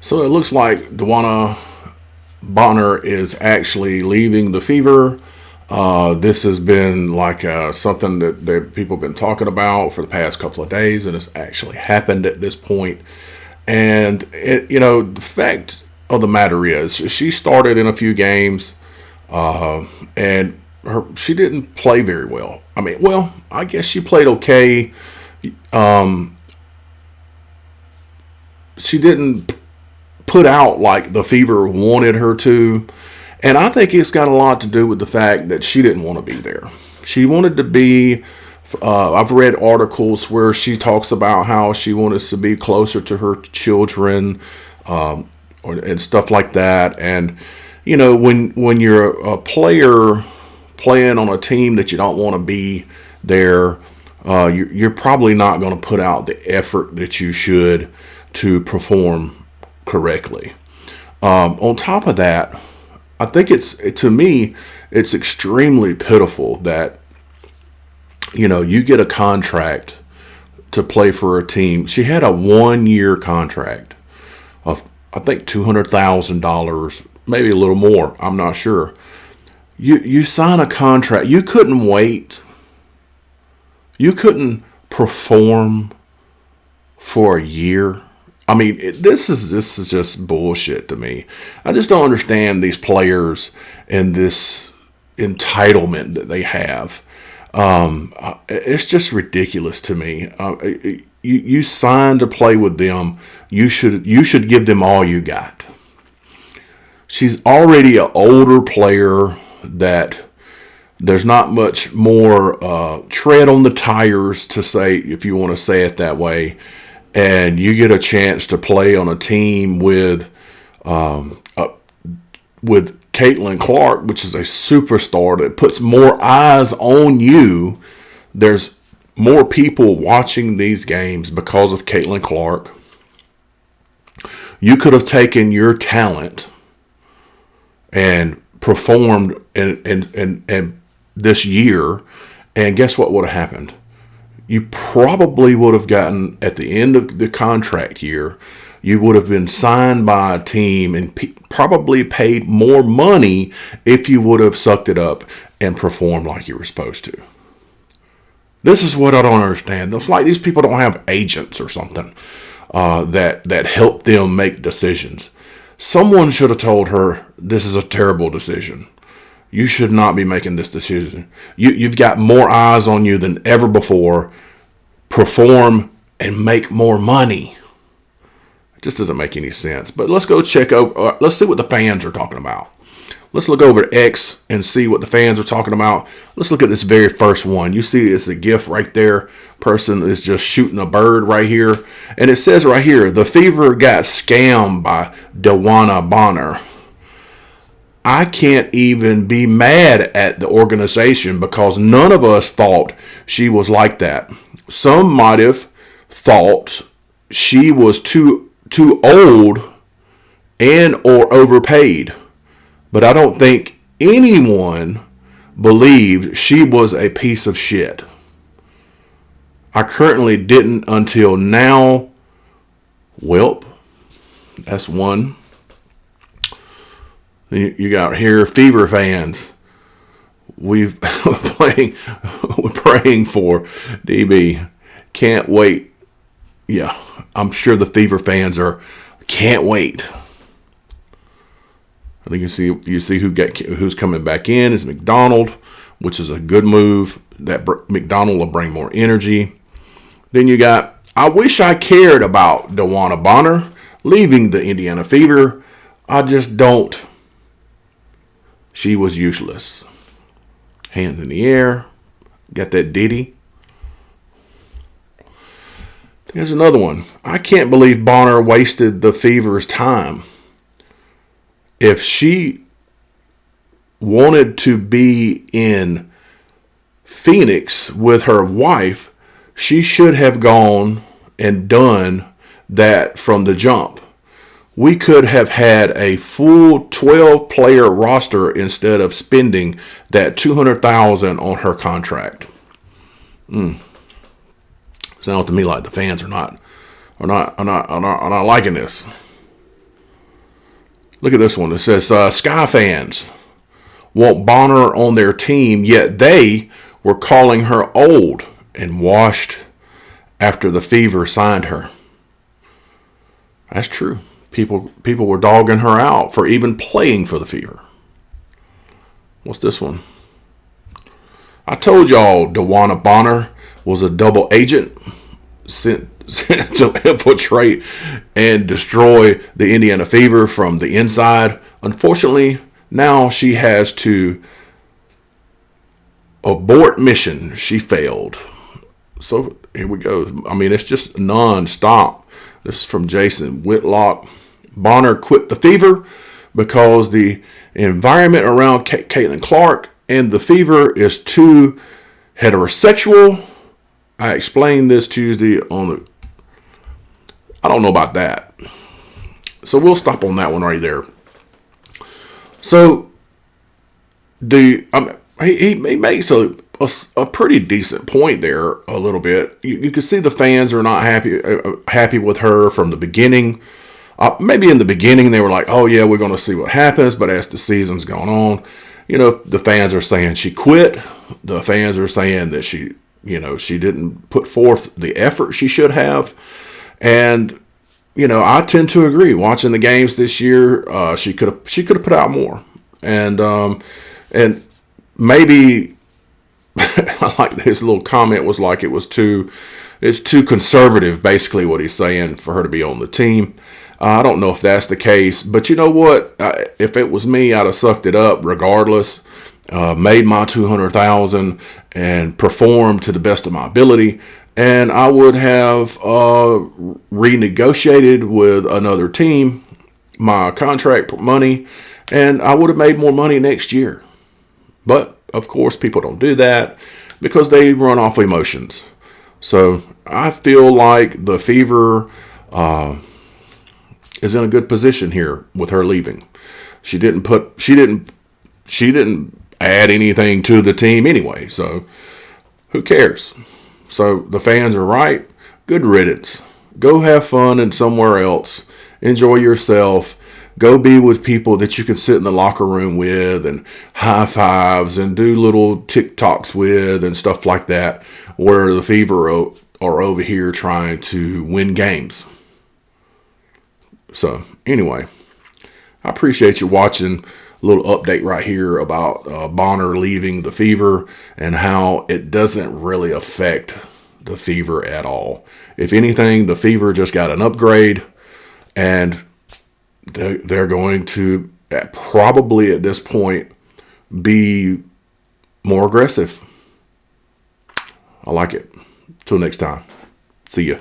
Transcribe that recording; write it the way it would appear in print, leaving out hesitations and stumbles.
So it looks like Dewanna Bonner is actually leaving the Fever. This has been like something that people have been talking about for the past couple of days, and it's actually happened at this point. And the fact of the matter is, she started in a few games, and she didn't play very well. I mean, well, I guess she played okay. She didn't put out like the Fever wanted her to. And I think it's got a lot to do with the fact that she didn't want to be there. She wanted to be, I've read articles where she talks about how she wanted to be closer to her children, and stuff like that. And, when you're a player playing on a team that you don't want to be there, you're probably not going to put out the effort that you should to perform correctly. On top of that, I think to me, it's extremely pitiful that, you get a contract to play for a team. She had a 1-year contract of, I think, $200,000, maybe a little more. I'm not sure. You sign a contract. You couldn't wait. You couldn't perform for a year. I mean, this is just bullshit to me. I just don't understand these players and this entitlement that they have. It's just ridiculous to me. You signed to play with them. You should give them all you got. She's already an older player that there's not much more tread on the tires, to say, if you want to say it that way. And you get a chance to play on a team with Caitlin Clark, which is a superstar that puts more eyes on you. There's more people watching these games because of Caitlin Clark. You could have taken your talent and performed in this year, and guess what would have happened? You probably would have gotten, at the end of the contract year, you would have been signed by a team and probably paid more money if you would have sucked it up and performed like you were supposed to. This is what I don't understand. It's like these people don't have agents or something that help them make decisions. Someone should have told her, this is a terrible decision. You should not be making this decision. You've got more eyes on you than ever before. Perform and make more money. It just doesn't make any sense. But let's go check over. Let's see what the fans are talking about. Let's look over at X and see what the fans are talking about. Let's look at this very first one. You see it's a GIF right there. Person is just shooting a bird right here. And it says right here, the Fever got scammed by Dewanna Bonner. I can't even be mad at the organization because none of us thought she was like that. Some might have thought she was too old and or overpaid. But I don't think anyone believed she was a piece of shit. I currently didn't until now. Welp, that's one. You got here, Fever fans. We're praying for DB. Can't wait. Yeah, I'm sure the Fever fans can't wait. I think you see who's coming back in is McDonald, which is a good move. That McDonald will bring more energy. Then you got, I wish I cared about Dewanna Bonner leaving the Indiana Fever. I just don't. She was useless. Hands in the air. Got that ditty. There's another one. I can't believe Bonner wasted the Fever's time. If she wanted to be in Phoenix with her wife, she should have gone and done that from the jump. We could have had a full 12-player roster instead of spending that $200,000 on her contract. Sounds to me like the fans are not liking this. Look at this one. It says, Sky fans want Bonner on their team, yet they were calling her old and washed after the Fever signed her. That's true. People were dogging her out for even playing for the Fever. What's this one? I told y'all Dewanna Bonner was a double agent sent to infiltrate and destroy the Indiana Fever from the inside. Unfortunately, now she has to abort mission. She failed. So here we go. I mean, it's just non-stop. This is from Jason Whitlock. Bonner quit the Fever because the environment around Caitlin Clark and the Fever is too heterosexual. I explained this Tuesday on the... I don't know about that. So we'll stop on that one right there. So he makes a pretty decent point there a little bit. You can see the fans are not happy with her from the beginning. Maybe in the beginning they were like, oh yeah, we're going to see what happens. But as the season's gone on, the fans are saying she quit. The fans are saying that she didn't put forth the effort she should have. And, I tend to agree. Watching the games this year, she could have put out more. And maybe I like his little comment was like it's too conservative, basically what he's saying, for her to be on the team. I don't know if that's the case, but you know what? If it was me, I'd have sucked it up regardless. Made my $200,000 and performed to the best of my ability, and I would have renegotiated with another team my contract money, and I would have made more money next year. But of course, people don't do that because they run off emotions. So I feel like the Fever is in a good position here with her leaving. She didn't add anything to the team anyway. So who cares? So the fans are right. Good riddance. Go have fun and somewhere else. Enjoy yourself. Go be with people that you can sit in the locker room with and high fives and do little TikToks with and stuff like that, where the Fever are over here trying to win games. So anyway, I appreciate you watching a little update right here about Bonner leaving the Fever and how it doesn't really affect the Fever at all. If anything, the Fever just got an upgrade, and they're going to probably at this point be more aggressive. I like it. Till next time. See ya.